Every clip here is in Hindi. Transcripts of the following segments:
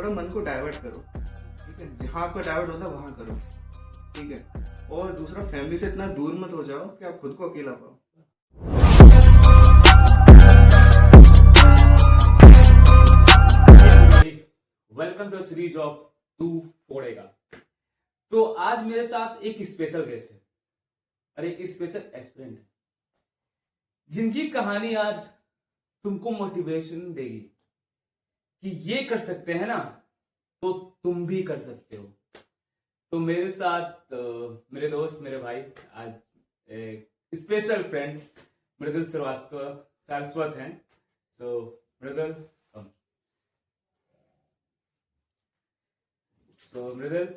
थोड़ा मन को डाइवर्ट करो, ठीक है। जहाँ आपका डाइवर्ट होता है वहाँ करो, ठीक है। और दूसरा, फैमिली से इतना दूर मत हो जाओ कि आप खुद को अकेला पाओ। वेलकम टू सीरीज ऑफ तू फोड़ेगा। तो आज मेरे साथ एक स्पेशल गेस्ट है और एक स्पेशल एस्पिरेंट है जिनकी कहानी आज तुमको मोटिवेशन देगी कि ये कर सकते हैं ना तो तुम भी कर सकते हो। तो मेरे साथ मेरे दोस्त, मेरे भाई, आज एक स्पेशल फ्रेंड मृदुल श्रीवास्तव सारस्वत हैं। So Mridul, So Mridul,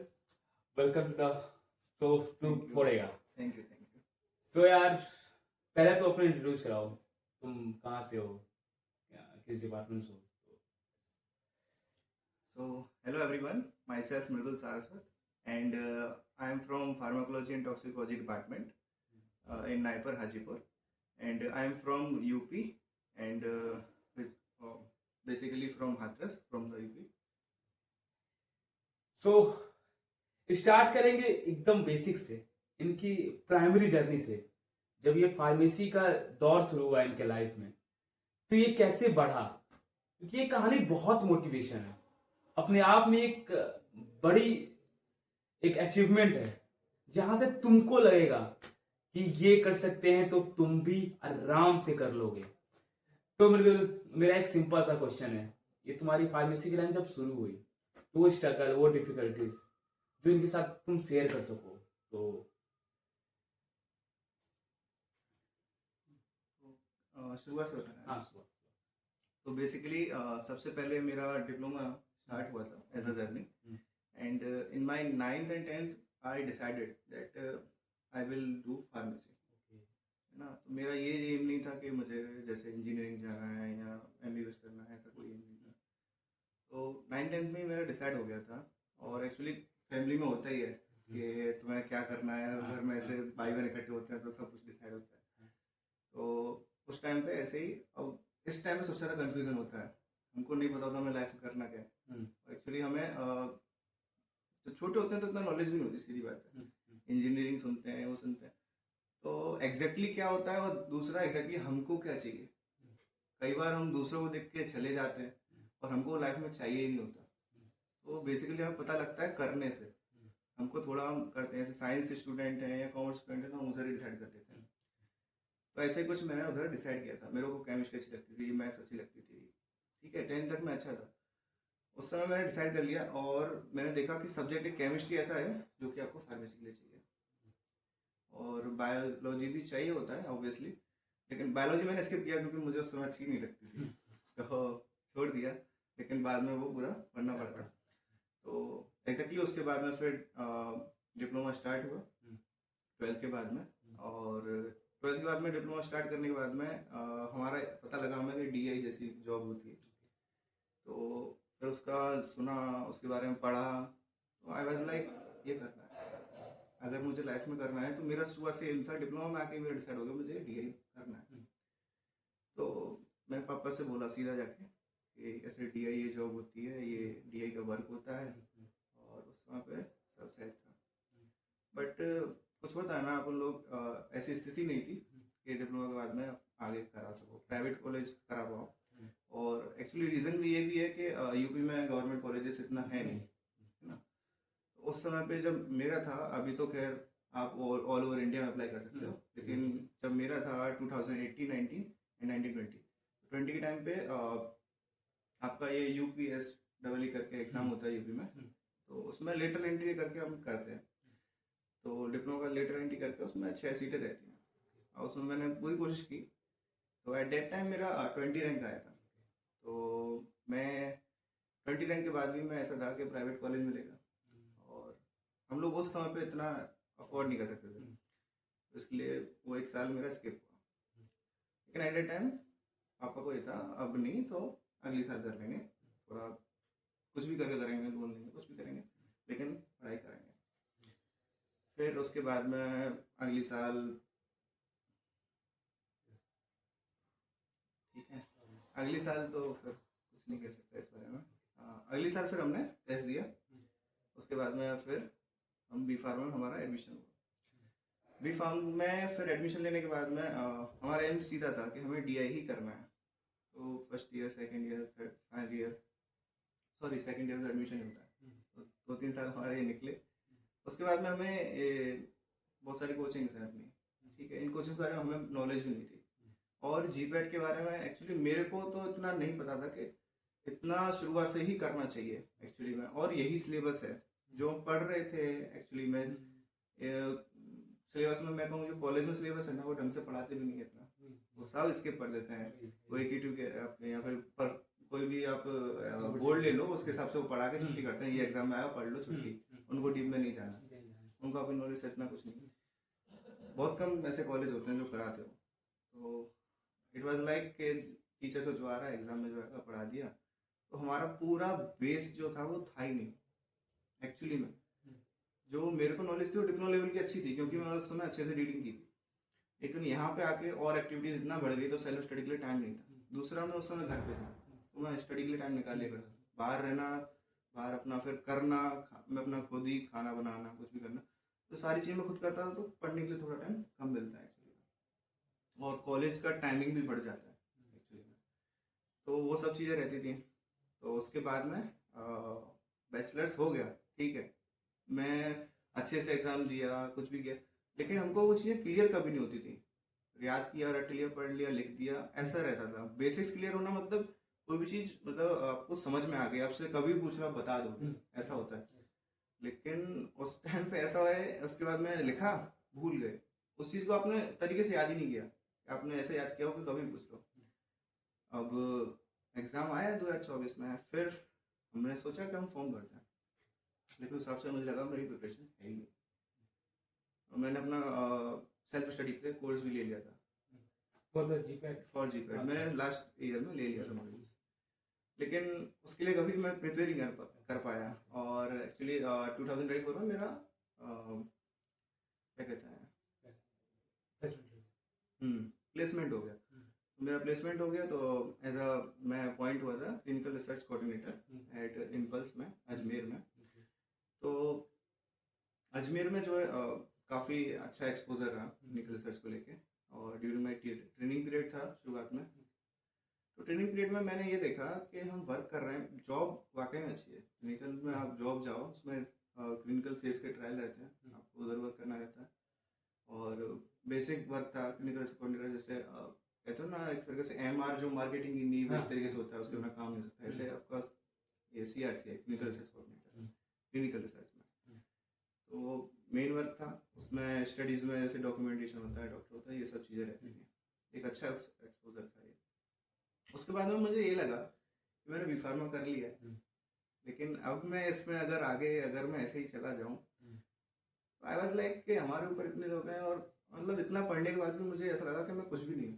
welcome to the show to फोड़ेगा। Thank you. So यार, पहले तो अपने इंट्रोड्यूस कराओ, तुम कहाँ से हो, किस डिपार्टमेंट से हो? So hello everyone, myself Mridul Saraswat, and I am from Pharmacology and Toxicology department in Naipur, Hajipur, and I am from UP, and basically from Hathras, from the UP. So start करेंगे एकदम बेसिक से, इनकी प्राइमरी जर्नी से। जब ये फार्मेसी का दौर शुरू हुआ इनके लाइफ में, तो ये कैसे बढ़ा, क्योंकि ये कहानी बहुत मोटिवेशन है, अपने आप में एक बड़ी एक अचीवमेंट है जहां से तुमको लगेगा कि ये कर सकते हैं तो तुम भी आराम से कर लोगे। तो मेरा एक सिंपल सा क्वेश्चन है, ये तुम्हारी फार्मेसी की लाइन जब शुरू हुई तो वो स्ट्रगल, वो डिफिकल्टीज जो इनके साथ तुम शेयर कर सको तो। शुरुआत से बताना है। हाँ, तो बेसिकली सबसे पहले मेरा डिप्लोमा स्टार्ट हुआ था as a journey, and in my 9th and 10th I decided that I will do pharmacy, है ना। तो मेरा ये एम नहीं था कि मुझे जैसे इंजीनियरिंग जाना है या MBBS करना है, ऐसा कोई एम नहीं था। तो 9th-10th में ही मेरा डिसाइड हो गया था। और एक्चुअली फैमिली में होता ही है कि तुम्हें क्या करना है, घर में ऐसे भाई बहन इकट्ठे होते हैं तो सब कुछ डिसाइड होता है। तो उस टाइम पे ऐसे ही, अब इस टाइम पे सबसे ज़्यादा कंफ्यूजन होता है, हमको नहीं पता होता हमें लाइफ में करना क्या है। एक्चुअली हमें तो छोटे होते हैं तो इतना नॉलेज भी नहीं होती, सीधी बात है। इंजीनियरिंग सुनते हैं, वो सुनते हैं, तो एग्जैक्टली क्या होता है और दूसरा एग्जैक्टली हमको क्या चाहिए। कई बार हम दूसरों को देख के चले जाते हैं और हमको लाइफ में चाहिए ही नहीं होता। तो बेसिकली हमें पता लगता है करने से, हमको थोड़ा हम करते हैं, जैसे साइंस स्टूडेंट हैं या कॉमर्स स्टूडेंट हैं तो हम उधर ही डिसाइड कर देते हैं। तो ऐसे ही कुछ मैंने उधर डिसाइड किया था। मेरे को केमिस्ट्री अच्छी लगती थी, मैथ्स अच्छी लगती थी, ठीक है। 10th तक मैं अच्छा था, उस समय मैंने डिसाइड कर लिया। और मैंने देखा कि सब्जेक्ट एक केमिस्ट्री ऐसा है जो कि आपको फार्मेसी के लिए चाहिए, और बायोलॉजी भी चाहिए होता है ऑब्वियसली, लेकिन बायोलॉजी मैंने स्किप किया क्योंकि मुझे उस समय अच्छी नहीं लगती थी, तो छोड़ दिया। लेकिन बाद में वो पूरा पढ़ना पड़ता। तो एग्जैक्टली उसके बाद में फिर डिप्लोमा स्टार्ट हुआ 12th के बाद में। और 12th के बाद में डिप्लोमा स्टार्ट करने के बाद में हमारा पता लगा हमें कि DI जैसी जॉब होती है। तो फिर उसका सुना, उसके बारे में पढ़ा, तो आई वाज लाइक ये करना है, अगर मुझे लाइफ में करना है तो मेरा शुरुआत से एम था। डिप्लोमा में आके मेरा डिसाइड हो गया मुझे DI करना है। तो मैंने पापा से बोला सीधा जाके कि ऐसे DI ये जॉब होती है, ये DI का वर्क होता है, और उस समय पे सब सेट था। बट कुछ होता है ना, अपन लोग ऐसी स्थिति नहीं थी कि डिप्लोमा के बाद में आगे करा सको, प्राइवेट कॉलेज करा पाओ। और एक्चुअली रीज़न भी ये भी है कि यूपी में गवर्नमेंट कॉलेजेस इतना है नहीं, है ना। तो उस समय पे जब मेरा था, अभी तो खैर आप ऑल ओवर इंडिया में अप्लाई कर सकते हो, लेकिन जब मेरा था 2018, 19 एंड 1920 20 के टाइम पे आपका ये UPSEE करके एग्ज़ाम होता है यूपी में, तो उसमें लेटर एंट्री करके हम करते हैं। तो डिप्लोमा का लेटर एंट्री करके उसमें 6 सीटें रहती हैं, और उसमें मैंने पूरी कोशिश की। तो एट डेट टाइम मेरा 20 रैंक आया था। तो मैं 20 रैंक के बाद भी मैं ऐसा था कि प्राइवेट कॉलेज मिलेगा, और हम लोग उस समय पे इतना अफोर्ड नहीं कर सकते थे, तो इसलिए वो एक साल मेरा स्किप हुआ। लेकिन एट डेट टाइम पापा को ये था अब नहीं तो अगले साल कर लेंगे, थोड़ा कुछ भी करके करेंगे, लोन लेंगे, कुछ भी करेंगे, लेकिन पढ़ाई करेंगे। फिर उसके बाद में अगले साल, ठीक है, अगले साल तो फिर कुछ नहीं कह सकता इस बारे में। अगले साल फिर हमने टेस्ट दिया, उसके बाद में फिर हम बी फार्म में हमारा एडमिशन हुआ। बी फार्म में फिर एडमिशन लेने के बाद में हमारा एम सीधा था कि हमें DI ही करना है। तो first year, second year, third, final year, sorry second year में एडमिशन होता है, तो 2-3 साल हमारे ये निकले। उसके बाद में हमें बहुत सारी कोचिंग्स हैं अपनी, ठीक है, इन कोचिंग के बारे में हमें नॉलेज भी नहीं थी। और GPAT के बारे में एक्चुअली मेरे को तो इतना नहीं पता था कि इतना शुरुआत से ही करना चाहिए एक्चुअली में, और यही सिलेबस है जो हम पढ़ रहे थे एक्चुअली में। सिलेबस में मैं कहूँ जो कॉलेज में सिलेबस है ना, वो ढंग से पढ़ाते भी नहीं है इतना, वो सब स्किप कर देते हैं। वो EQ के अपने या फिर पर कोई भी आप बोर्ड ले लो, उसके हिसाब से वो पढ़ा के छुट्टी करते हैं, ये एग्जाम में आया पढ़ लो छुट्टी, उनको डीप में नहीं जाना, उनको अपनी नॉलेज से इतना कुछ नहीं। बहुत कम ऐसे कॉलेज होते हैं जो कराते हो। तो इट वाज लाइक कि टीचर से जो आ रहा है एग्जाम में जो आएगा पढ़ा दिया, तो हमारा पूरा बेस जो था वो था ही नहीं एक्चुअली में। जो मेरे को नॉलेज थी वो डिप्लोमा लेवल की अच्छी थी, क्योंकि मैं उस समय अच्छे से रीडिंग की थी। लेकिन यहाँ पे आके और एक्टिविटीज इतना बढ़ गई तो सेल्फ स्टडी के लिए टाइम नहीं था। दूसरा, मैं उस समय घर पे था, तो मैं स्टडी के लिए टाइम निकाल लिया करता था। बाहर रहना, बाहर अपना फिर करना, मैं अपना खुद ही खाना बनाना, कुछ भी करना, तो सारी चीज़ें मैं खुद करता था, तो पढ़ने के लिए थोड़ा टाइम कम मिलता है एक्चुअली। और कॉलेज का टाइमिंग भी बढ़ जाता है एक्चुअली में, तो वो सब चीज़ें रहती थी। तो उसके बाद में बैचलर्स हो गया, ठीक है, मैं अच्छे से एग्ज़ाम दिया, कुछ भी किया, लेकिन हमको वो चीज़ें क्लियर कभी नहीं होती थी। याद किया, रट लिया, पढ़ लिया, लिख दिया, ऐसा रहता था। बेसिक्स क्लियर होना मतलब कोई भी चीज़ मतलब आपको समझ में आ गई, आपसे कभी पूछ रहा बता दो, ऐसा होता है। लेकिन उस टाइम पे ऐसा है, उसके बाद में लिखा, भूल गए, उस चीज़ को आपने तरीके से याद ही नहीं किया, आपने ऐसे याद किया हो कि कभी पूछ लो। अब एग्ज़ाम आया 2024 में, फिर हमने सोचा कि हम फॉर्म भरते हैं, लेकिन उस हिसाब से मुझे लगा मेरी प्रिपरेशन है ही नहीं। और मैंने अपना सेल्फ स्टडी के लिए कोर्स भी ले लिया था फॉर GPAT। मैं लास्ट ईयर में ले लिया था मॉड्यूल्स, लेकिन उसके लिए कभी मैं प्रिपेयर ही कर पाया। और एक्चुअली 2024 में मेरा क्या कहते हैं प्लेसमेंट हो गया। मेरा प्लेसमेंट हो गया, तो एज अ मैं अपॉइंट हुआ था clinical research coordinator at impulse में, अजमेर में। तो अजमेर में जो है काफ़ी अच्छा एक्सपोजर रहा क्लिनिकल रिसर्च को लेके। और ड्यूरिंग माई ट्रेनिंग पीरियड था शुरुआत में, तो ट्रेनिंग पीरियड में मैंने ये देखा कि हम वर्क कर रहे हैं, जॉब वाकई में अच्छी है। क्लिनिकल में आप जॉब जाओ, उसमें क्लिनिकल फेज के ट्रायल रहते हैं, आपको उधर वर्क करना रहता है। और बेसिक वर्क था क्लिनिकल रिसर्च कोऑर्डिनेटर, जैसे कहते हो ना एक तरीके से MR जो मार्केटिंग की नींव एक तरीके से होता है, उसके बिना काम नहीं हो सकता। ऐसे आपका ये CRC है, clinical research coordinator clinical research में। तो मेन वर्क था उसमें, स्टडीज़ में जैसे डॉक्यूमेंटेशन होता है, डॉक्टर होता है, ये सब चीज़ें रहती हैं। एक अच्छा एक्सपोजर था ये। उसके बाद में मुझे ये लगा कि मैंने बी फार्मा कर लिया, लेकिन अब मैं इसमें अगर आगे अगर मैं ऐसे ही चला जाऊँ, तो आई वाज लाइक कि हमारे ऊपर इतने लोग हैं, और मतलब इतना पढ़ने के बाद भी मुझे ऐसा लगा कि मैं कुछ भी नहीं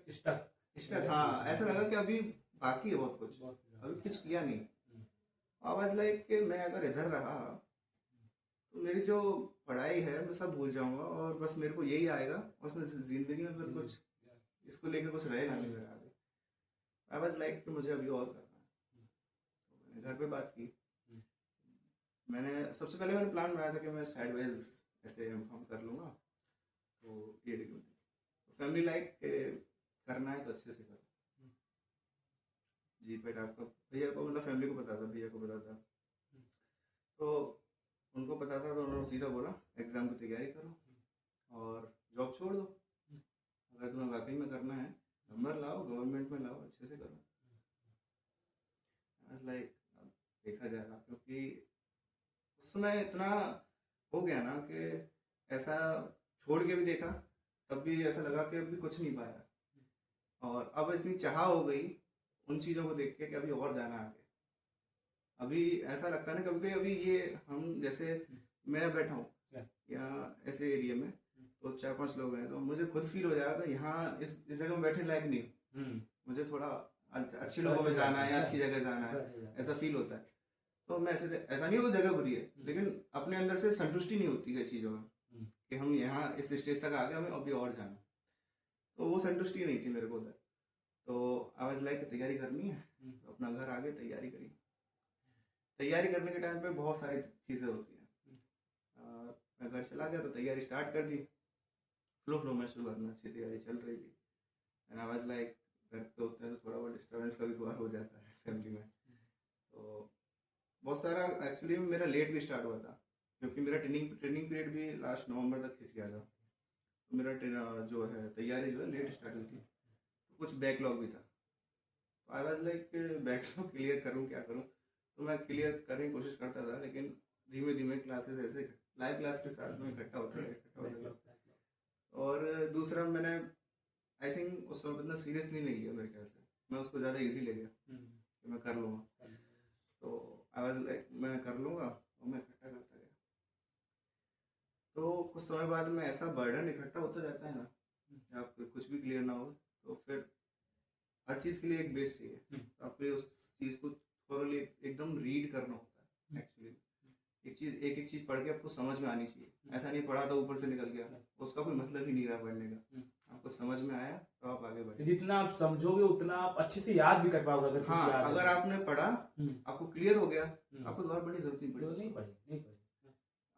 स्टक। हाँ, ऐसा लगा कि अभी बाकी है बहुत कुछ, अभी कुछ किया नहीं। आई वाज लाइक कि मैं अगर इधर रहा तो मेरी जो पढ़ाई है मैं सब भूल जाऊंगा, और बस मेरे को यही आएगा, और उसमें जिंदगी में फिर कुछ इसको लेकर कुछ रहेगा नहीं मेरा आगे। आई वाज लाइक कि मुझे अभी और करना है। तो मैंने घर पे बात की। मैंने सबसे पहले मैंने प्लान बनाया था कि मैं साइड वाइज ऐसे एम कर लूँगा, तो ये डिग्री तो फैमिली लाइक करना है तो अच्छे से करो। GPAT आपका भैया को, मतलब फैमिली को पता था, भैया को पता था, तो उनको पता था, तो उन्होंने सीधा बोला एग्ज़ाम की तैयारी करो और जॉब छोड़ दो। अगर तुम्हें वाकई में करना है, नंबर लाओ, गवर्नमेंट में लाओ, अच्छे से करो। लाइक देखा जाएगा, क्योंकि उस समय इतना हो गया ना कि ऐसा छोड़ के भी देखा, तब भी ऐसा लगा कि अभी कुछ नहीं पाया, और अब इतनी चाह हो गई उन चीज़ों को देख के कि अभी और जाना आगे। अभी ऐसा लगता है ना कभी कभी, अभी ये हम जैसे मैं बैठा हूँ या ऐसे एरिया में, तो 4-5 लोग हैं, तो मुझे खुद फील हो जाएगा कि यहाँ इस जगह में बैठने लायक नहीं हूँ, मुझे थोड़ा अच्छे लोगों में जाना है या अच्छी जगह जाना है, ऐसा फील होता है। तो मैं ऐसा नहीं वो जगह बुरी है, लेकिन अपने अंदर से संतुष्टि नहीं होती है चीज़ों में कि हम यहाँ इस स्टेज तक आ गए, हमें अभी और जाना। तो वो संतुष्टि नहीं थी मेरे को उधर। तो आई वाज लाइक तैयारी करनी है, तो अपना घर आगे तैयारी करी। तैयारी करने के टाइम पे बहुत सारी चीज़ें होती हैं। मैं घर चला गया तो तैयारी स्टार्ट कर दी, फ्लो में शुरुआत में अच्छी तैयारी चल रही थी। एंड आई वाज लाइक घर पे होते हैं तो थोड़ा बहुत डिस्टर्बेंस कभी कभार हो जाता है फैमिली में। तो बहुत सारा एक्चुअली मेरा लेट भी स्टार्ट हुआ था, क्योंकि मेरा ट्रेनिंग पीरियड भी लास्ट नवंबर तक खिंच गया था। तो मेरा जो है तैयारी जो है लेट स्टार्ट हुई थी, तो कुछ बैकलॉग भी था। तो I was like backlog clear करूँ क्या करूँ। तो मैं क्लियर करने की कोशिश करता था, लेकिन धीमे धीमे क्लासेस ऐसे लाइव क्लास के साथ में इकट्ठा होता गया। और दूसरा मैंने आई थिंक उस समय इतना सीरियसली नहीं लिया, मेरे ख्याल से मैं उसको ज़्यादा इजी ले गया कि मैं कर लूँगा। तो आई वाज लाइक मैं कर लूँगा, और मैं इकट्ठा करता गया। तो कुछ समय बाद में ऐसा बर्डन इकट्ठा होता जाता है ना, आप कुछ भी क्लियर ना हो, तो फिर हर चीज़ के लिए एक बेस चाहिए। तो आपको उस चीज़ को थोड़ा एकदम रीड करना होता है एक्चुअली। एक एक चीज़ पढ़ के आपको समझ में आनी चाहिए। ऐसा नहीं पढ़ा तो ऊपर से निकल गया, उसका कोई मतलब ही नहीं रहा पढ़ने का। आपको समझ में आया तो आप आगे बढ़े। जितना आप समझोगे उतना आप अच्छे से याद भी कर पाओगे। अगर कुछ हाँ, याद अगर है आपने पढ़ा, आपको क्लियर हो गया, आपको दोबारा पढ़ने की जरूरत नहीं तो पड़ेगी। नहीं पढ़े।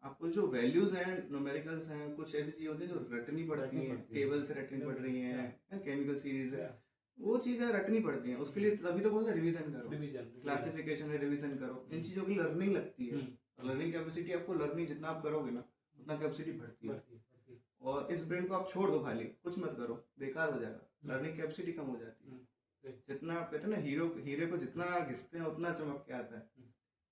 आपको जो वैल्यूज हैं, न्यूमेरिकल्स हैं, कुछ ऐसी चीज़ होती है जो रटनी पड़ती हैं, टेबल से रटनी पड़ रही हैं, केमिकल सीरीज है, वो चीज़ें रटनी पड़ती हैं। उसके लिए तभी तो बोलते हैं रिवीजन करो, क्लासिफिकेशन है, रिवीजन करो। इन चीज़ों की लर्निंग लगती है। लर्निंग कैपेसिटी आपको लर्निंग जितना आप करोगे ना, उतना कैपेसिटी बढ़ती है। और इस ब्रेन को आप छोड़ दो, खाली कुछ मत करो, बेकार हो जाएगा, लर्निंग कैपेसिटी कम हो जाती है। जितना आप कहते हैं ना, हीरे को जितना घिसते हैं उतना चमक के आता है,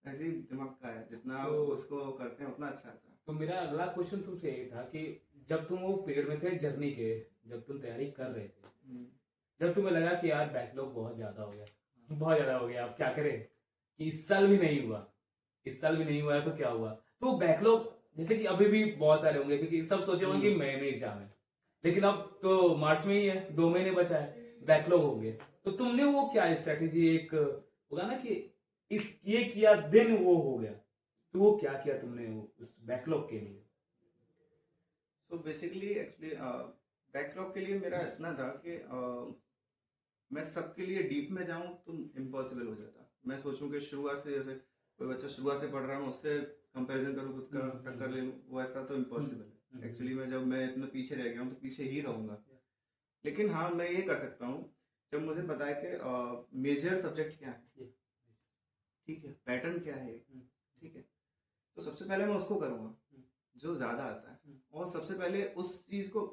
ऐसे ही दिमाग का है, जितना आप उसको करते हैं उतना अच्छा आता है। तो मेरा अगला क्वेश्चन तुमसे ये था कि जब तुम वो पीरियड में थे जर्नी के, जब तुम तैयारी कर रहे थे, जब तुम्हें लगा कि यार बैकलॉग बहुत ज्यादा हो गया, बहुत ज्यादा हो गया, अब क्या करें, कि इस साल भी नहीं हुआ, इस साल भी नहीं हुआ है तो क्या हुआ। तो बैकलॉग जैसे कि अभी भी बहुत सारे होंगे, क्योंकि सब सोचे होंगे कि मई में एग्जाम है, लेकिन अब तो मार्च में ही है, 2 महीने बचा है, बैकलॉग होंगे। तो तुमने वो क्या स्ट्रेटेजी, एक होगा ना कि इस ये किया दिन वो हो गया, तो वो क्या किया तुमने उस बैकलॉग के लिए? तो बेसिकली एक्चुअली बैकलॉग के लिए मेरा इतना था कि मैं सबके लिए डीप में जाऊं तो इम्पॉसिबल हो जाता। मैं सोचूं कि शुरुआत से, जैसे कोई बच्चा शुरुआत से पढ़ रहा है, मैं उससे कंपैरिजन करूं, खुद का टक्कर ले लूं, वो ऐसा तो इम्पॉसिबल है एक्चुअली। मैं जब मैं इतना पीछे रह गया हूँ तो पीछे ही रहूंगा। लेकिन हाँ, मैं ये कर सकता हूँ जब मुझे पता है कि मेजर सब्जेक्ट क्या है, ठीक है, पैटर्न क्या है, ठीक है, तो सबसे पहले मैं उसको करूँगा जो ज़्यादा आता है। और सबसे पहले उस चीज़ को,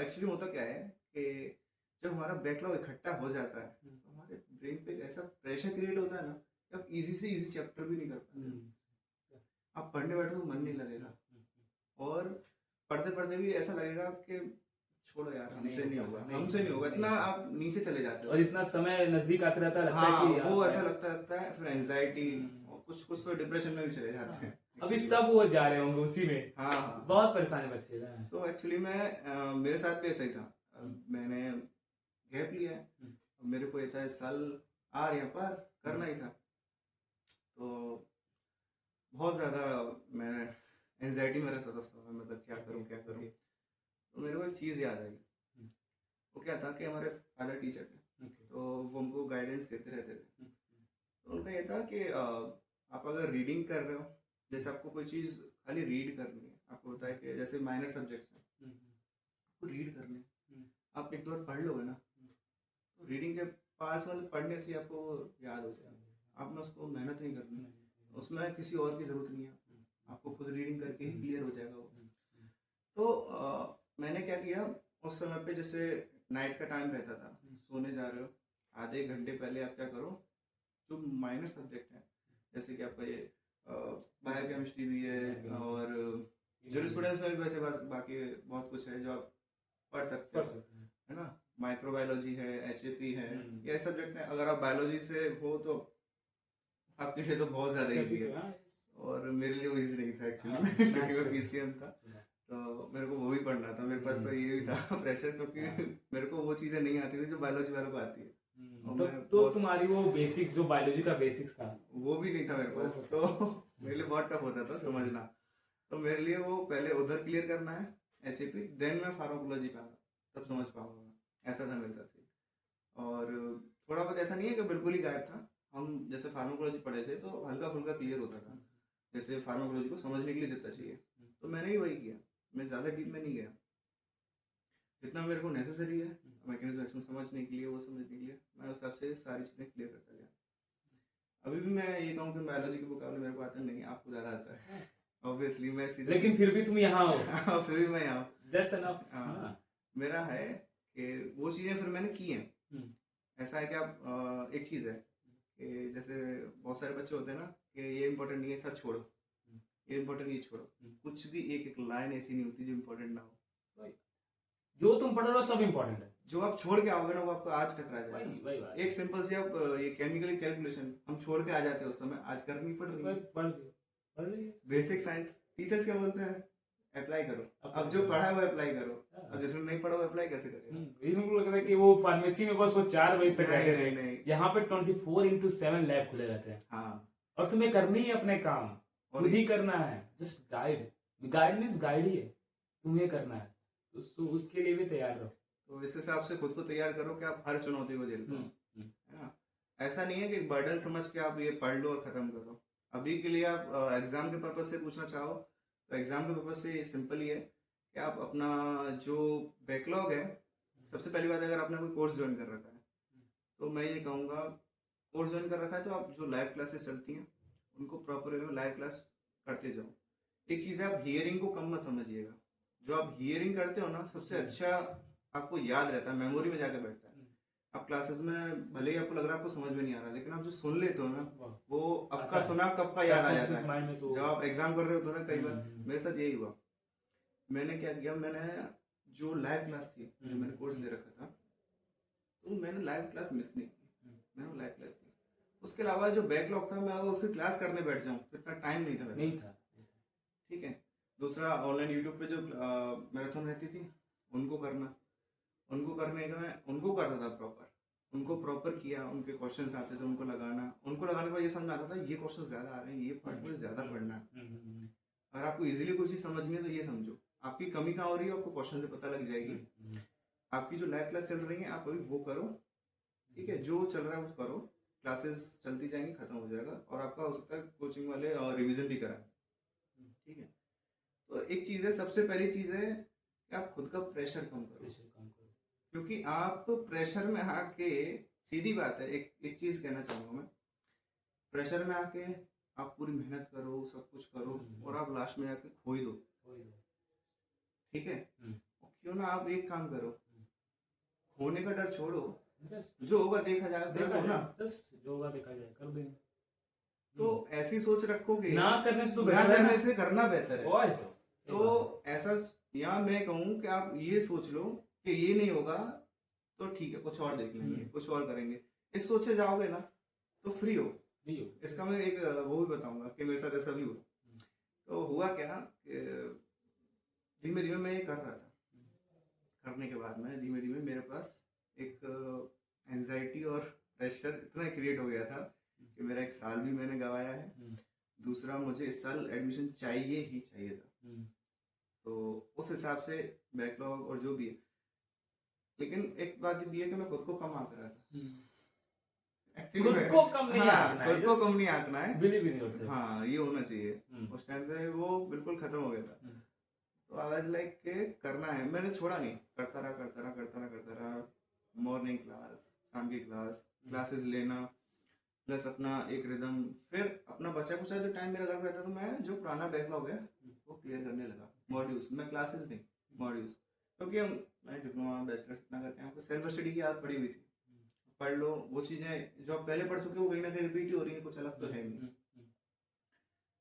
एक्चुअली होता क्या है कि जब हमारा बैकलॉग इकट्ठा हो जाता है तो हमारे ब्रेन पे ऐसा प्रेशर क्रिएट होता है ना कि आप इजी से इजी चैप्टर भी नहीं कर पाते। आप पढ़ने बैठो तो मन नहीं लगेगा, और पढ़ते पढ़ते भी ऐसा लगेगा कि छोड़ो यार, हमसे नहीं होगा, इतना आप नीचे चले जाते हो। और इतना समय नजदीक आता रहता है, हाँ, लगता है कि वो ऐसा लगता है, फिर एंजाइटी और कुछ कुछ तो डिप्रेशन में भी चले जाते हैं। अभी सब वो जा रहे होंगे उसी में। हाँ, बहुत परेशान है बच्चे ना। तो एक्चुअली मैं मेरे साथ भी ऐसा ही था। मैंने गैप लिया है, अब मेरे को ये था इस साल आ रहे हैं पर करना ही था। तो बहुत ज़्यादा मैं एंजाइटी में रहता था उस समय, मतलब क्या करूँ क्या करूँ। तो मेरे को एक चीज़ याद आई, वो क्या था कि हमारे फादर टीचर थे, तो वो हमको गाइडेंस देते रहते थे। तो उनका ये था कि आप अगर रीडिंग कर रहे हो, जैसे आपको कोई चीज़ खाली रीड करनी है, आपको होता है कि जैसे माइनर सब्जेक्ट्स हैं, आपको रीड करने हैं, आप एक दो बार पढ़ लोगे ना, तो रीडिंग के पास मतलब पढ़ने से आपको याद हो जाएगा। आपने उसको मेहनत नहीं करनी, उसमें किसी और की ज़रूरत नहीं है, आपको खुद रीडिंग करके ही क्लियर हो जाएगा वो। तो मैंने क्या किया उस समय पे, जैसे नाइट का टाइम रहता था, सोने जा रहे हो, आधे घंटे पहले आप क्या करो, जो माइनर सब्जेक्ट है, जैसे कि आपका ये बायोकेमिस्ट्री भी है, और जूरिस्प्रूडेंस में भी वैसे बाकी बहुत कुछ है जो आप पढ़ सकते हो, है ना। माइक्रोबायोलॉजी है, एचएपी है, ये सब्जेक्ट है। अगर आप बायोलॉजी से हो तो आपके लिए तो बहुत ज़्यादा ईजी है, और मेरे लिए वो ईजी नहीं था एक्चुअली, क्योंकि मैं पीसीएम था, तो मेरे को वो भी पढ़ना था। मेरे पास तो ये भी था प्रेशर, क्योंकि मेरे को वो चीज़ें नहीं आती थी जो बायोलॉजी वालों को आती है। तो तुम्हारी वो बेसिक्स, जो बायोलॉजी का बेसिक्स था, वो भी नहीं था मेरे पास, तो मेरे लिए बहुत टफ होता था समझना। तो मेरे लिए वो पहले उधर क्लियर करना है, एचएपी, देन मैं फार्माकोलॉजी पे आऊँगा, तब समझ पाऊंगा, ऐसा था मेरे साथ। और थोड़ा बहुत ऐसा नहीं है कि बिल्कुल ही गायब था, हम जैसे फार्माकोलॉजी पढ़े थे तो हल्का फुल्का क्लियर होता था, जैसे फार्माकोलॉजी को समझने के लिए जितना चाहिए। तो मैंने ही वही किया, मैं ज़्यादा डीप में नहीं गया, जितना मेरे को नेसेसरी है मैकेनिज्म एक्शन समझने के लिए, वो समझने के लिए मैं उस हिसाब से सारी चीज़ें क्लियर करता गया। अभी भी मैं ये कहूँ कि बायोलॉजी के मुकाबले मेरे को आता नहीं है, आपको ज़्यादा आता है ऑब्वियसली। मैं सीधे लेकिन फिर भी तुम यहाँ हो। फिर भी मैं यहाँ। That's enough. हाँ, मेरा है कि वो चीज़ें फिर मैंने की हैं। ऐसा है कि आप एक चीज़ है कि जैसे बहुत सारे बच्चे होते हैं ना कि ये इंपॉर्टेंट नहीं है सर छोड़ो, ये इंपॉर्टेंट ये छोड़ो, कुछ भी एक एक लाइन ऐसी नहीं होती जो इंपॉर्टेंट ना हो। जो तुम पढ़ रहे हो सब इंपॉर्टेंट है, जो आप छोड़ के आओगे ना वो आपको आज टकरा वही जाएगा। वही बात। एक सिंपल सी आप ये केमिकली कैलकुलेशन हम छोड़ के आ जाते हैं, उस समय आज करनी पड़ रही है। पढ़ रही है। बेसिक साइंस टीचर्स क्या बोलते हैं, अप्लाई करो। अब जो पढ़ा है वो अप्लाई करो, और जिसने नहीं पढ़ा वो अप्लाई कैसे करेगा। इनको लगता है कि वो फार्मेसी में बस वो 4 बजे तक रहते नहीं, हैं, नहीं। यहाँ पे 24/7 लैब खुले रहते हैं। हाँ, और तुम्हें करनी है अपने काम, और खुद ही करना है। जस्ट गाइड मीन्स गाइड ही है, तुम्हें करना है, तो उसके लिए भी तैयार रहो। तो इस हिसाब से खुद को तैयार करो कि आप हर चुनौती को झेल पाओ, है ना। ऐसा नहीं है कि बर्डन समझ के आप ये पढ़ लो और खत्म करो। अभी के लिए आप एग्जाम के पर्पज से पूछना चाहो तो एग्जाम के पर्पज से सिंपल ही है कि आप अपना जो बैकलॉग है, सबसे पहली बात अगर आपने कोई कोर्स ज्वाइन कर रखा है तो मैं ये कहूँगा, कोर्स ज्वाइन कर रखा है तो आप जो लाइव क्लासेस चलती हैं उनको प्रॉपर वे में लाइव क्लास करते जाओ। एक चीज़ है, आप हियरिंग को कम मत समझिएगा। जो आप हियरिंग करते हो ना, सबसे अच्छा आपको याद रहता है, मेमोरी में जाकर बैठता है। आप क्लासेस में भले ही आपको लग रहा है आपको समझ में नहीं आ रहा, लेकिन आप जो सुन लेते हो ना वो आपका सुना कब का याद आ जाता है। जब आप एग्जाम कर रहे होते हो ना, कई बार मेरे साथ यही हुआ। मैंने क्या किया, मैंने जो लाइव क्लास थी, जो मैंने कोर्स ले रखा था, तो मैंने लाइव क्लास मिस नहीं की, मैंने लाइव क्लास की। उसके अलावा जो बैकलॉग था मैं उसकी क्लास करने बैठ जाऊँ तो इतना टाइम नहीं था मेरे पास। ठीक है। दूसरा, ऑनलाइन यूट्यूब पे जो मैराथन रहती थी उनको करना, उनको करने का मैं उनको करता था प्रॉपर, उनको प्रॉपर किया, उनके क्वेश्चंस आते थे उनको लगाना के बाद ये समझ आता था ये क्वेश्चन ज़्यादा आ रहे हैं, ये पार्ट मुझे ज़्यादा पढ़ना है। अगर आपको इजीली कोई चीज़ समझनी है तो ये समझो आपकी कमी कहाँ हो रही है, आपको क्वेश्चन से पता लग जाएगी। आपकी जो लाइव क्लास चल रही है आप अभी वो करो, ठीक है, जो चल रहा है वो करो, क्लासेस चलती जाएंगी, खत्म हो जाएगा, और आपका हो सकता है कोचिंग वाले रिविजन भी कराएं। ठीक है। तो एक चीज़ है, सबसे पहली चीज़ है कि आप खुद का प्रेशर कम करो, क्योंकि आप प्रेशर में आके, सीधी बात है, एक चीज़ कहना चाहूँगा मैं, प्रेशर में आके आप पूरी मेहनत करो, सब कुछ करो, और आप लास्ट में आके खो ही दो। ठीक है। क्यों ना आप एक काम करो, खोने का डर छोड़ो, जो होगा देखा जाएगा, ना जो होगा देखा जाएगा, कर देंगे। तो ऐसी सोच रखोगे, ना करने से तो ना करने से करना बेहतर है। और तो ऐसा, या मैं कहूँ कि आप ये सोच लो कि ये नहीं होगा तो ठीक है, कुछ और देख लेंगे, कुछ और करेंगे, इस सोच से जाओगे ना तो फ्री हो। इसका मैं एक वो भी बताऊंगा कि मेरे साथ ऐसा भी हुआ। तो हुआ क्या, धीमे धीमे मैं ये कर रहा था, करने के बाद में धीमे धीमे मेरे पास एक एंजाइटी और प्रेशर इतना क्रिएट हो गया था कि मेरा 1 साल भी मैंने गवाया है। दूसरा, मुझे इस साल एडमिशन चाहिए ही चाहिए था। तो उस हिसाब से बैकलॉग और जो भी है, लेकिन एक बात भी है कि मैं खुद को कम आंक रहा था। खुद को कम नहीं आंकना है, खुद को कम नहीं आंकना है, बिलीव इन योरसेल्फ। हाँ, ये होना चाहिए। उस टाइम पे वो बिल्कुल खत्म हो गया था। तो आई वाज लाइक के करना है, मैंने छोड़ा नहीं, करता रहा। मॉर्निंग क्लास, शाम की क्लासेस लेना, प्लस अपना एक रिदम, फिर अपना बचा कुछ जो टाइम मेरा लग रहा था तो मैं जो पुराना बैकलॉग है वो क्लियर करने लगा। मॉड्यूल्स, मैं क्लासेस नहीं, मॉड्यूल्स, क्योंकि हम डिप्लोमा बैचलर्स इतना करते हैं, हमको सेल्फ स्टडी की आदत पड़ी हुई थी। पढ़ लो वो चीज़ें जो आप पहले पढ़ चुके हो, कहीं ना कहीं रिपीट ही हो रही है, कुछ अलग तो है नहीं,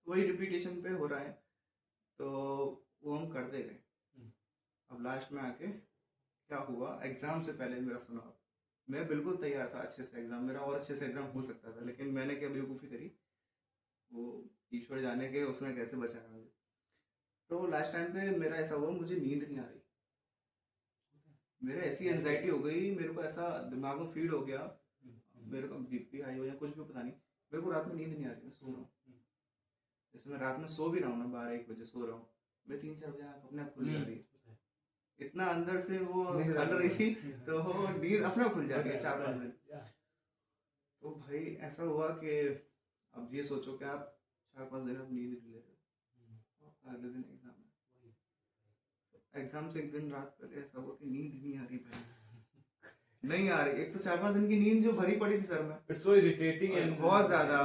वही रिपीटेशन पे हो रहा है, तो वो हम करते गए। अब लास्ट में आके क्या हुआ, एग्जाम से पहले मेरा सुना, मैं बिल्कुल तैयार था अच्छे से एग्जाम, मेरा और अच्छे से एग्जाम हो सकता था, लेकिन मैंने क्या बेवकूफ़ी करी, वो ईश्वर जाने के उसने कैसे बचाया मुझे। तो लास्ट टाइम पे मेरा ऐसा हुआ, मुझे नींद नहीं आ रही, मेरे ऐसी एंजाइटी हो गई, मेरे को ऐसा दिमाग में फील हो गया, मेरे को बीपी हाई हो या कुछ भी पता नहीं, मेरे को रात में नींद नहीं आ रही, मैं सो रहा हूँ, जैसे मैं रात में सो भी रहा हूँ ना, 12-1 बजे सो रहा हूँ, मैं 3-4 बजे अपने आप खुल जा रही है, इतना अंदर से वो खल रही थी, तो वो नींद अपने खुल जा रही है 4-5 दिन। तो भाई ऐसा हुआ कि अब ये सोचो कि आप 4-5 दिन आप नींद नहीं ले रहे हो, और अगले दिन एग्जाम है। एग्जाम से एक दिन रात पहले ऐसा हुआ कि नींद ही नहीं आ रही भाई, नहीं आ रही। एक तो 4-5 दिन की नींद जो भरी पड़ी थी सर में, इट्स सो इरिटेटिंग एंड बहुत ज्यादा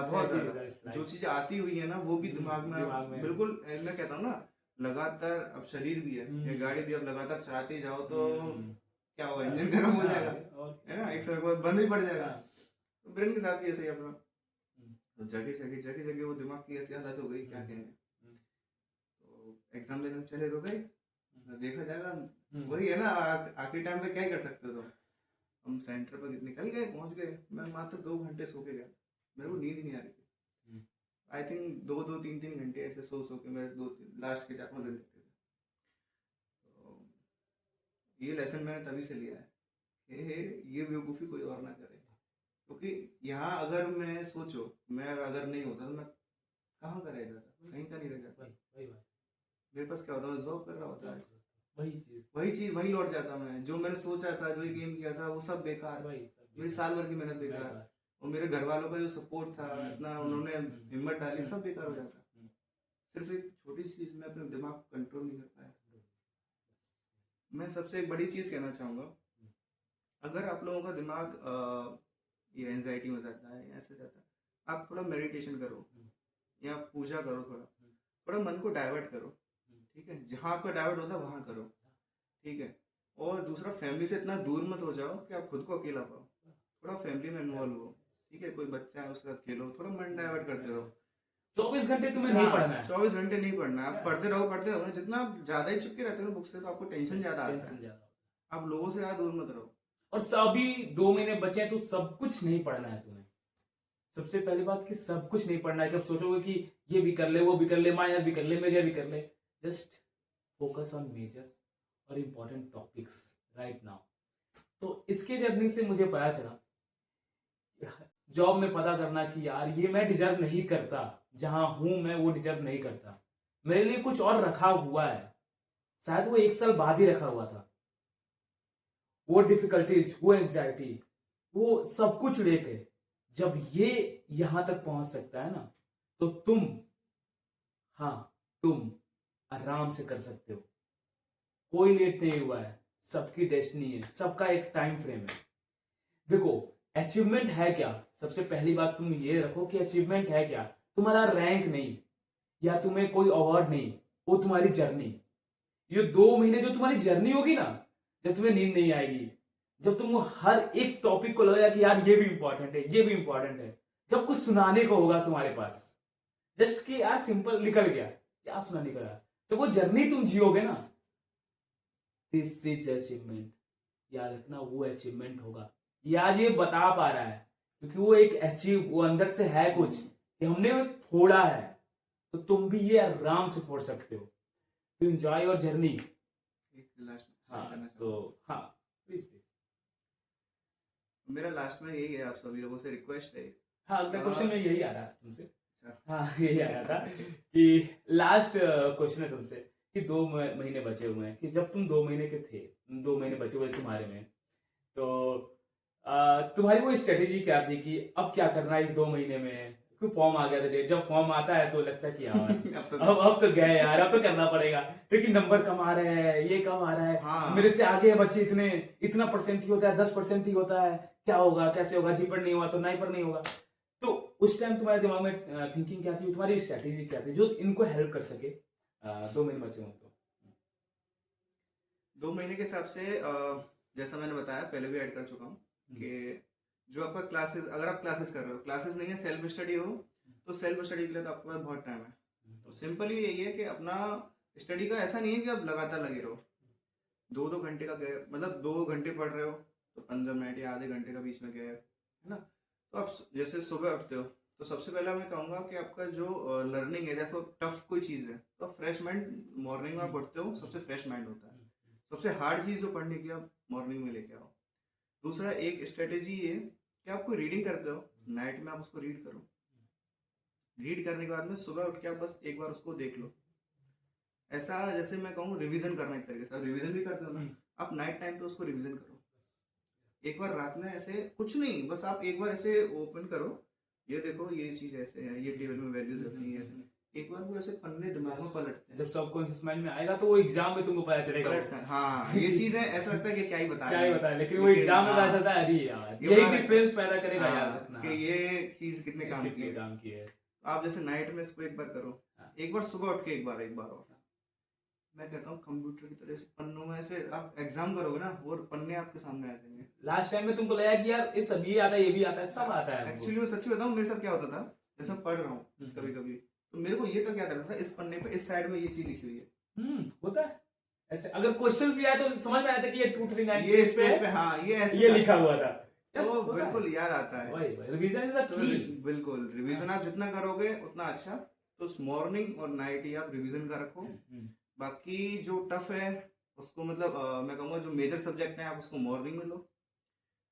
जो चीजें आती हुई है ना वो भी दिमाग दिमाग में में। बिल्कुल, मैं कहता हूँ ना, लगातार अब शरीर भी है, ये गाड़ी भी अब लगातार चलाते ही जाओ तो क्या होगा, इंजन गर्म हो जाएगा, है ना, एक समय के बाद बंद ही पड़ जाएगा। तो ब्रेन के साथ भी ऐसे ही अपना, तो जगह जगह वो दिमाग की ऐसी हालत हो गई, क्या कहने। तो एग्जाम देने चले तो गए, देखा जाएगा, वही है ना, आखिरी टाइम पे क्या ही कर सकते हो। तो हम सेंटर पर निकल गए, पहुंच गए, मैं मात्र 2 घंटे सो के गया, मेरे को नींद ही नहीं आ रही थी। आई थिंक 2-3 घंटे ऐसे सो के मेरे लास्ट के 4-5 दिन कटे थे। तो ये लेसन मैंने तभी से लिया है कि ये बेवकूफ़ी कोई और ना करे, क्योंकि यहाँ अगर मैं सोचो, मैं अगर नहीं होता तो मैं कहाँ का रह जाता, कहीं का नहीं रह जाता। मेरे पास क्या होता, मैं जॉब कर रहा होता है, वही चीज वही लौट जाता मैं, जो मैंने सोचा था, जो गेम किया था वो सब बेकार, मेरी साल भर की मेहनत बेकार, और मेरे घर वालों का जो सपोर्ट था, इतना उन्होंने हिम्मत डाली, सब बेकार हो जाता। सिर्फ एक छोटी चीज में अपने दिमाग को कंट्रोल नहीं कर पाया। मैं सबसे एक बड़ी चीज कहना चाहूंगा, अगर आप लोगों का दिमाग ये एंजाइटी में जाता है, ऐसे जाता है, आप थोड़ा मेडिटेशन करो या पूजा करो, थोड़ा मन को डाइवर्ट करो, ठीक है, जहाँ आपका डाइवर्ट होता है वहाँ करो, ठीक है। और दूसरा, फैमिली से इतना दूर मत हो जाओ कि आप खुद को अकेला पाओ, थोड़ा फैमिली में इन्वॉल्व हो, ठीक है, कोई बच्चा है उसके साथ खेलो, थोड़ा मन डाइवर्ट करते रहो। 24 घंटे तुम्हें नहीं पढ़ना है, 24 घंटे नहीं पढ़ना है, आप पढ़ते रहो, जितना आप ज्यादा ही चिपके रहते हो ना बुक से, तो आपको टेंशन ज्यादा आता है, आप लोगों से ज्यादा दूर मत रहो। और सभी 2 महीने बचे हैं तो सब कुछ नहीं पढ़ना है तुम्हें। सबसे पहली बात कि सब कुछ नहीं पढ़ना है कि अब सोचोगे कि ये भी कर ले, वो भी कर ले, माइनर भी कर ले, मेजर भी कर ले। जस्ट फोकस ऑन मेजर्स और इम्पोर्टेंट टॉपिक्स राइट नाउ। तो इसके जर्नी से मुझे पता चला, जॉब में पता करना कि यार ये मैं डिजर्व नहीं करता, जहां हूं मैं वो डिजर्व नहीं करता, मेरे लिए कुछ और रखा हुआ है, शायद वो 1 साल बाद ही रखा हुआ था। वो डिफिकल्टीज, वो एंजाइटी, वो सब कुछ लेके जब ये यहां तक पहुंच सकता है ना, तो तुम आराम से कर सकते हो। कोई लेट नहीं हुआ है, सबकी डेस्टिनी है, सबका एक टाइम फ्रेम है। देखो अचीवमेंट है क्या, सबसे पहली बात तुम ये रखो कि अचीवमेंट है क्या। तुम्हारा रैंक नहीं या तुम्हें कोई अवार्ड नहीं, वो तुम्हारी जर्नी। ये 2 महीने जो तुम्हारी जर्नी होगी ना, जब तुम्हें नींद नहीं आएगी, जब तुम हर एक टॉपिक को लगेगा कि यार ये भी इंपॉर्टेंट है, ये भी इंपॉर्टेंट है, जब कुछ सुनाने को होगा तुम्हारे पास, जस्ट कि यार सिंपल निकल गया, क्या सुनाने का, तो वो जर्नी तुम जियोगे ना, दिस इज अचीवमेंट। याद रखना, वो अचीवमेंट होगा। ये आज ये बता पा रहा है क्योंकि वो एक अचीव, वो अंदर से है कुछ कि हमने फोड़ा है, तो तुम भी ये आराम से फोड़ सकते हो। तो एंजॉय योर जर्नी। प्लीज मेरा लास्ट में यही है, आप सभी लोगों से रिक्वेस्ट है। अगला क्वेश्चन में यही आ रहा है तुमसे। यही आ रहा था कि लास्ट क्वेश्चन है तुमसे कि 2 महीने बचे हुए हैं, कि जब तुम 2 महीने के थे, 2 महीने बचे हुए तुम्हारे में, तो तुम्हारी वो स्ट्रेटेजी क्या थी कि अब क्या करना है इस 2 महीने में? क्योंकि फॉर्म आ गया था, डेट जब फॉर्म आता है तो लगता है कि यार अब तो गए यार, अब तो करना पड़ेगा, क्योंकि नंबर कम आ रहे हैं, ये कम आ रहा है, हाँ। मेरे से आगे है बच्चे, इतना परसेंट ही होता है, 10% ही होता है, क्या होगा, कैसे होगा, जी पर नहीं हुआ तो नहीं पर नहीं होगा। तो उस टाइम तुम्हारे दिमाग में थिंकिंग क्या थी, तुम्हारी स्ट्रेटेजी क्या थी जो इनको हेल्प कर सके 2 महीने बचे हो तो? 2 महीने के हिसाब से जैसा मैंने बताया, पहले भी ऐड कर चुका हूँ कि जो आपका क्लासेस, अगर आप क्लासेस कर रहे हो, क्लासेस नहीं है, सेल्फ स्टडी हो, तो सेल्फ स्टडी के लिए तो आपके पास बहुत टाइम है। तो सिंपली यही है कि अपना स्टडी का ऐसा नहीं है कि आप लगातार लगे रहो, 2-2 घंटे का गैप, मतलब 2 घंटे पढ़ रहे हो तो 15 मिनट या आधे घंटे का बीच में गैप, है ना। तो आप जैसे सुबह उठते हो, तो सबसे पहला मैं कहूँगा कि आपका जो लर्निंग है, जैसे टफ कोई चीज़ है, तो फ्रेश माइंड मॉर्निंग में आप पढ़ते हो, सबसे फ्रेश माइंड होता है। सबसे हार्ड चीज़ जो पढ़ने की, आप मॉर्निंग में लेके आओ। दूसरा, एक स्ट्रेटेजी ये कि आप कोई रीडिंग करते हो, नाइट में आप उसको रीड करो, रीड करने के बाद में सुबह उठ के आप बस एक बार उसको देख लो। ऐसा जैसे मैं कहूँ रिवीजन करना, एक तरीके से आप रिवीजन भी करते हो ना, आप नाइट टाइम पे उसको रिवीजन करो, एक बार रात में ऐसे कुछ नहीं, बस आप एक बार ऐसे ओपन करो, ये देखो ये चीज ऐसे है, ये टेबल में वैल्यूज ऐसे ही ऐसे, एक बार वो ऐसे पन्ने दिमाग में पलटते हैं, जब सबकॉन्शियस माइंड में आएगा तो वो एग्जाम में तुमको पता चलेगा वो पलटता है। हाँ ये चीज है, ऐसा लगता है कि क्या ही बता क्या रहे ही हैं, बताया, लेकिन वो एग्जाम में पता हाँ, चलता है अरे यार ये यही बता रहे- डिफरेंस पैदा करेगा, हाँ, याद रखना कि ये चीज कितने काम की कितने है। काम की है। आप जैसे नाइट में इसको एक बार करो, हाँ। एक बार सुबह उठ के एक बार और, मैं कहता हूँ कंप्यूटर की तरह से पन्नों में ऐसे आप एग्जाम करोगे ना, वो पन्ने आपके सामने आ जाएंगे। लास्ट टाइम में तुमको लगा कि यार ये सब ये आता है, ये भी आता है, सब आता है हमको। एक्चुअली मैं सच्ची बताऊँ, मेरे साथ क्या होता था, जैसे मैं पढ़ रहा हूँ कभी कभी, तो मेरे को ये तो क्या करता था, इस पन्ने पे इस साइड में ये चीज लिखी हुई है, होता है ऐसे। अगर क्वेश्चंस भी आए तो समझ में आया था कि ये 239 ये इस पेज पे, हाँ ये ऐसे ये था। लिखा हुआ था। तो Yes, होता है। बिल्कुल याद आता है। वही रिवीजन इज द तो की। बिल्कुल रिवीजन आप जितना करोगे उतना अच्छा। तो मॉर्निंग और नाइट ही आप रिवीजन का रखो। बाकी जो टफ है उसको मतलब मैं कहूँगा जो मेजर सब्जेक्ट है आप उसको मॉर्निंग में लो,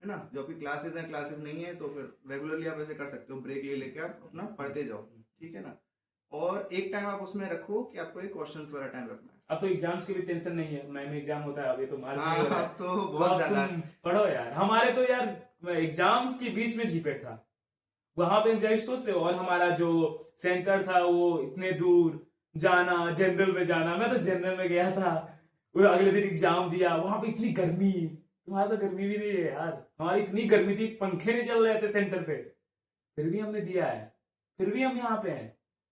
है ना। जो आपकी क्लासेस हैं, क्लासेस नहीं है तो फिर रेगुलरली आप ऐसे कर सकते हो, ब्रेक ले लेके आप अपना पढ़ते जाओ, ठीक है ना। और एक टाइम आप उसमें रखो कि आपको एक क्वेश्चंस वाला टाइम रखना है। अब तो एग्जाम्स की भी टेंशन नहीं है, मई में एग्जाम होता है, अभी तो मार्च में हाँ, हो रहा है। अब तो बहुत अब ज्यादा तुम पढ़ो यार। हमारे तो यार एग्जाम्स के बीच में जीपेट था, वहां पे जस्ट सोच रहे हो, और हमारा जो सेंटर था वो इतने दूर जाना, जनरल में जाना, मैं तो जनरल में गया था, वो अगले दिन एग्जाम दिया, वहां पे इतनी गर्मी, तुम्हारा तो गर्मी भी नहीं है यार, हमारी इतनी गर्मी थी, पंखे नहीं चल रहे थे सेंटर पे, फिर भी हमने दिया है, फिर भी हम यहाँ पे हैं,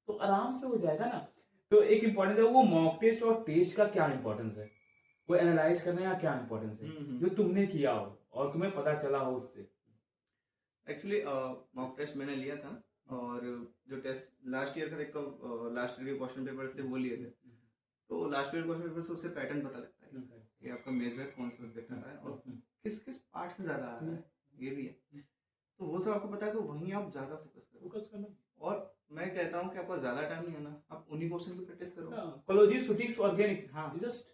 तो आराम से हो जाएगा ना। तो एक इम्पोर्टेंस है वो मॉक टेस्ट और टेस्ट का क्या इंपॉर्टेंस है, वो एनालाइज करने का क्या इंपॉर्टेंस है जो तुमने किया हो और तुम्हें पता चला हो उससे। एक्चुअली मॉक टेस्ट मैंने लिया था, और जो टेस्ट लास्ट ईयर का एक तो लास्ट ईयर के क्वेश्चन पेपर थे वो लिए थे, तो लास्ट ईयर क्वेश्चन पेपर से उससे पैटर्न पता लगता है कि आपका मेजर कौन सा सब्जेक्ट आ रहा है और किस किस पार्ट से ज्यादा आ रहा है, ये भी है। तो वो सब आपको पता है तो वहीं आप ज्यादा फोकस करो। और मैं कहता हूँ कि आपका ज्यादा टाइम नहीं है ना, आप उन्हीं क्वेश्चन की प्रैक्टिस करो। कोलॉजी सुटिक्स ऑर्गेनिक, हाँ, जस्ट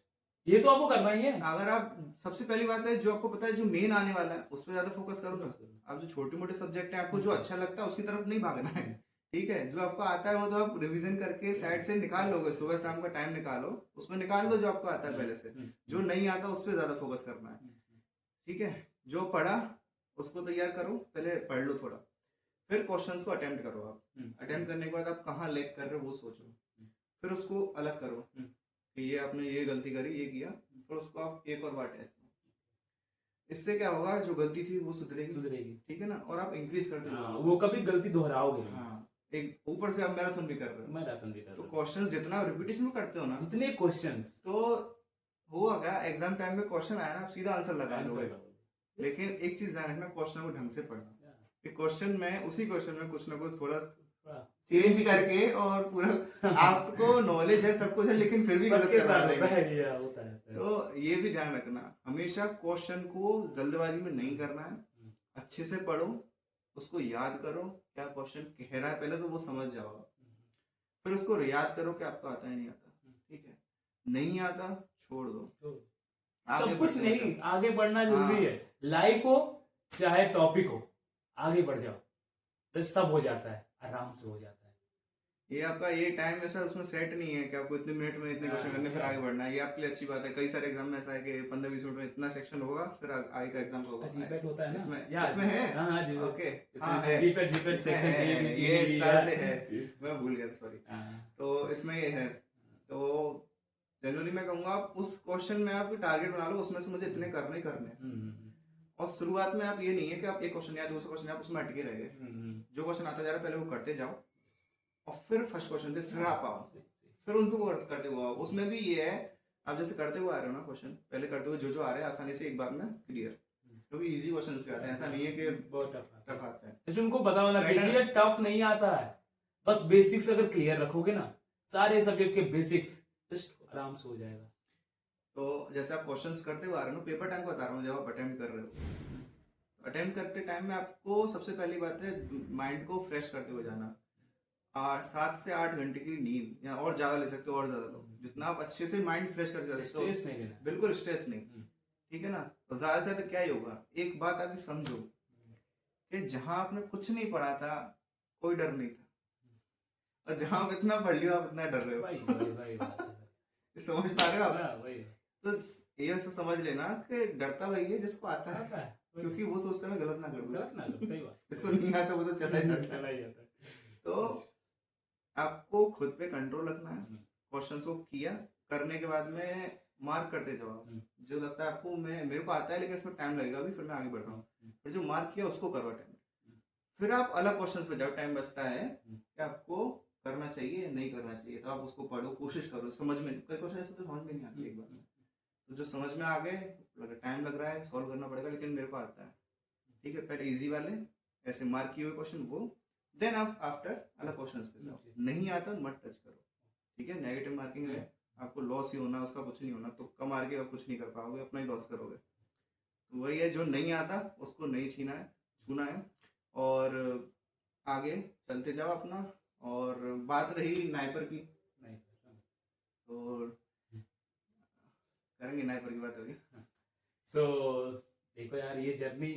ये तो आपको करना ही है। अगर आप सबसे पहली बात है जो आपको पता है जो मेन आने वाला है उस पर ज्यादा फोकस करो ना। आप जो छोटे मोटे सब्जेक्ट है आपको जो अच्छा लगता है उसकी तरफ नहीं भागना है, ठीक है। जो आपको आता है वो तो आप रिवीजन करके साइड से निकाल लोगे, सुबह शाम का टाइम निकालो, उसमें निकाल दो जो आपको आता है पहले से। जो नहीं आता उस पर ज्यादा फोकस करना है, ठीक है। जो पढ़ा उसको तैयार करो, पहले पढ़ लो थोड़ा, फिर क्वेश्चंस को अटेम्प्ट करो। आप अटेम्प्ट करने के बाद आप कहाँ लैग कर रहे हो वो सोचो, फिर उसको अलग करो कि ये आपने ये गलती करी, ये किया, फिर उसको आप एक और बार टेस्ट करो। इससे क्या होगा, जो गलती थी वो सुधरेगी, ठीक है ना, और आप इंक्रीज करते जाओगे, वो कभी गलती दोहराओगे नहीं। हाँ, एक ऊपर से आप मैराथन भी कर रहे हो, मैराथन भी कर तो रहे हो, क्वेश्चन जितना रिपीटेशन में करते हो ना, जितने क्वेश्चंस तो होगा एग्जाम टाइम में क्वेश्चन आया ना आप सीधा आंसर लगा दोगे। लेकिन एक चीज ध्यान रखना, क्वेश्चन को ढंग से पढ़ना, कि क्वेश्चन में उसी क्वेश्चन में कुछ ना कुछ थोड़ा चेंज करके, और पूरा आपको नॉलेज है सब कुछ है लेकिन फिर भी गलत करवा देंगे। तो ये भी ध्यान रखना, हमेशा क्वेश्चन को जल्दबाजी में नहीं करना है, अच्छे से पढ़ो, उसको याद करो क्या क्वेश्चन कह रहा है, पहले तो वो समझ जाओ, फिर उसको याद करो कि आपको आता है नहीं आता, ठीक है। नहीं आता छोड़ दो, सब कुछ नहीं, आगे बढ़ना जरूरी है। लाइफ हो चाहे टॉपिक हो, आगे बढ़ जाओ तो सब हो जाता है, आराम से हो जाता है। ये आपका ये टाइम ऐसा उसमें सेट नहीं है कि आपको इतने मिनट में इतने क्वेश्चन करने फिर आगे बढ़ना है, ये आपके लिए अच्छी बात है। कई सारे एग्जाम में ऐसा है कि 15-20 मिनट में इतना सेक्शन होगा, फिर आगे का एग्जाम होगा। जीपेट होता है ना इसमें है, हाँ जी, okay, GPAT section A B C ये इस तरह से है, मैं भूल गया, सॉरी। तो इसमें ये है, तो जनरली मैं कहूँगा आप उस क्वेश्चन में आप टारगेट बना लो, उसमें से मुझे इतने करने ही करने। और शुरुआत में आप ये नहीं है कि आप एक क्वेश्चन या दूसरा क्वेश्चन आप उसमें अटके रह गए, जो क्वेश्चन आता जा रहा है पहले वो करते जाओ, और फिर फर्स्ट क्वेश्चन पे फिर आप आओ, फिर उनको करते हुए आओ। उसमें भी ये है, आप जैसे करते हुए आ रहे हो ना क्वेश्चन, पहले करते हुए जो आ रहे हैं आसानी से एक बार में क्लियर, क्योंकि इजी क्वेश्चंस भी आते हैं, ऐसा नहीं है कि बहुत टफ आते हैं। इसलिए उनको पता होना चाहिए ये टफ नहीं आता है, बस बेसिक्स अगर क्लियर रखोगे ना, सारे सब्जेक्ट के बेसिक्स, जस्ट आराम से हो जाएगा। तो जैसे आप क्वेश्चंस करते हुए आ रहे हो, पेपर टाइम को बता रहा हूँ, जब आप अटेम्प्ट कर रहे हो, अटेम्प्ट करते टाइम में आपको सबसे पहली बात है माइंड को फ्रेश करते हुए जाना। 7 से 8 घंटे की नींद, या और ज्यादा ले सकते हो, और ज्यादा लो, जितना आप अच्छे से माइंड फ्रेश कर सकते हो, स्ट्रेस नहीं लेना, बिल्कुल स्ट्रेस नहीं, ठीक है ना। तो ज्यादा से ज्यादा क्या ही होगा, एक बात आप समझो कि जहां आपने कुछ नहीं पढ़ा था कोई डर नहीं था, और जहां आप इतना पढ़ लियो आप इतना डर रहे हो। समझ पा रहे हो आप? तो ये सब समझ लेना कि डरता वही है जिसको आता है। क्योंकि वो सोचता है मैं गलत ना करूँ, गलत ना लो, सही बात। इसको नहीं आता वो तो चला ही जाता है। चला ही जाता है। तो आपको खुद पे कंट्रोल रखना है, हम्म, क्वेश्चन को किया, करने के बाद में मार्क करते जाओ आप। हम्म, जो लगता है आपको, मैं मेरे को आता है लेकिन इसमें टाइम लगेगा अभी, फिर मैं आगे बढ़ रहा हूँ, फिर जो मार्क किया उसको करो अटेम्प्ट। फिर आप अलग क्वेश्चन पे जाओ, टाइम बचता है कि आपको करना चाहिए या नहीं करना चाहिए, तो आप उसको पढ़ो, कोशिश करो, समझ में कई क्वेश्चन ऐसे तो समझ में नहीं आते एक बार, तो जो समझ में आ गए, टाइम लग रहा है, सॉल्व करना पड़ेगा, लेकिन मेरे को आता है, ठीक है, पहले इजी वाले ऐसे मार्क किए हुए क्वेश्चन वो, देन आप आफ्टर अलग क्वेश्चन पे जाओ, नहीं आता मत टच करो, ठीक है। नेगेटिव मार्किंग है, आपको लॉस ही होना, उसका कुछ नहीं होना, तो कम मार के आप कुछ नहीं कर पाओगे, अपना ही लॉस करोगे। तो वही है, जो नहीं आता उसको नहीं छीना है, छूना है, और आगे चलते जाओ अपना। और बात रही नाइपर की, तो करेंगे नाइपर की बात अभी। सो देखो यार, ये जर्नी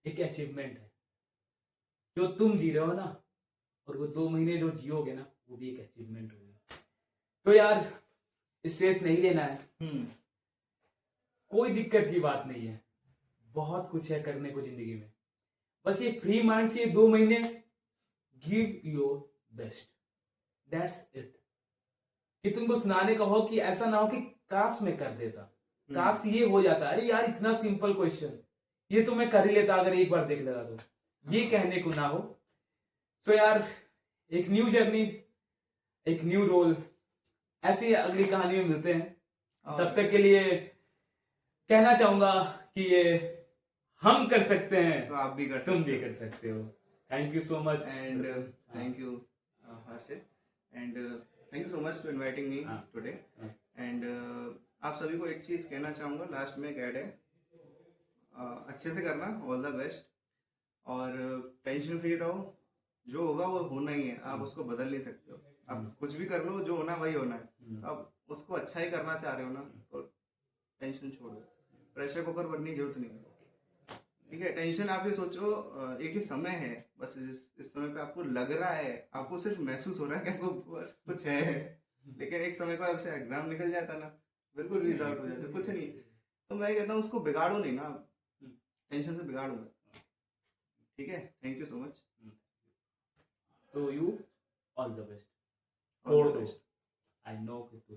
एक अचीवमेंट है जो तुम जी रहे हो ना, और वो 2 महीने जो जियोगे ना, वो भी एक अचीवमेंट होगी। तो यार स्ट्रेस नहीं लेना है, कोई दिक्कत की बात नहीं है, बहुत कुछ है करने को जिंदगी में। बस ये फ्री माइंड से ये 2 महीने give your best, that's it. कि तुमको सुनाने का हो कि ऐसा ना हो कि काश मैं कर देता, काश ये हो जाता, अरे यार इतना सिंपल क्वेश्चन, ये तो मैं कर ही लेता अगर एक बार देख लेता, तो ये कहने को ना हो। सो यार, एक न्यू जर्नी, एक न्यू रोल, ऐसी अगली कहानी में मिलते हैं। तब तक के लिए कहना चाहूंगा कि ये हम कर सकते हैं तो आप भी कर सकते तुम भी कर सकते हो। Thank you so much, and thank you Harshit, and thank you so much to inviting me today. And आप सभी को एक चीज़ कहना चाहूँगा, लास्ट में एक ऐड है, अच्छे से करना, ऑल द बेस्ट, और टेंशन फ्री रहो, जो होगा वो होना ही है, आप उसको बदल नहीं सकते हो, आप कुछ भी कर लो, जो होना वही होना है, आप उसको अच्छा ही करना चाह रहे हो ना, तो टेंशन छोड़ो, प्रेशर कुकर बनने की जरूरत नहीं है, ठीक है। टेंशन आप ये सोचो, एक ही समय है, बस इस समय पे आपको लग रहा है, आपको सिर्फ महसूस हो रहा है कि आपको कुछ है, लेकिन एक समय पर आपसे एग्जाम निकल जाता ना, बिल्कुल रिजल्ट हो जाता, कुछ नहीं। तो मैं कहता हूँ उसको बिगाड़ो नहीं ना, टेंशन से बिगाड़ो मत, ठीक है। थैंक यू सो मच, तो you all the best, All the for best. I know कि तू